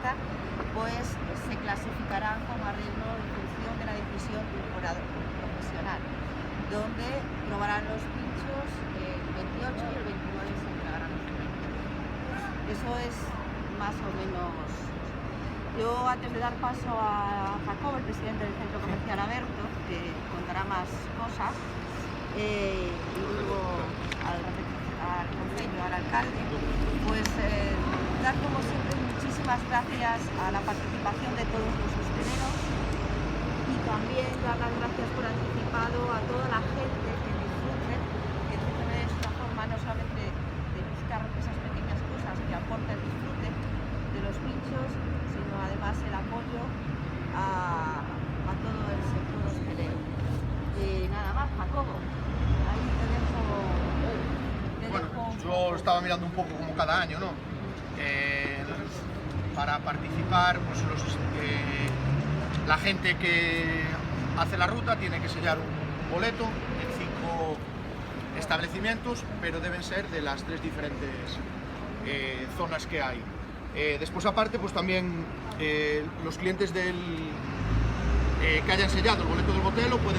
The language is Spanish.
esta, pues se clasificarán con arreglo en función de la decisión de un jurado profesional, donde probarán los pinchos el 28 y el 29 se entregarán los premios. Eso es más o menos. Yo, antes de dar paso a Jacobo, el presidente del Centro Comercial Aberto, que contará más cosas, y luego al concello, al alcalde, pues dar como siempre muchísimas gracias a la participación de todos los hosteleros y también dar las gracias por anticipado a toda la gente que disfrute de esta forma, no solamente de buscar esas pequeñas cosas que aportan el disfrute de los pinchos, sino además el apoyo a todo el sector hostelero. Nada más, Jacobo, ahí te dejo. Bueno, yo estaba mirando un poco como cada año, ¿no? Para participar, pues la gente que hace la ruta tiene que sellar un boleto en 5 establecimientos, pero deben ser de las 3 diferentes zonas que hay. Después, aparte, pues también los clientes que hayan sellado el boleto del Botelo pueden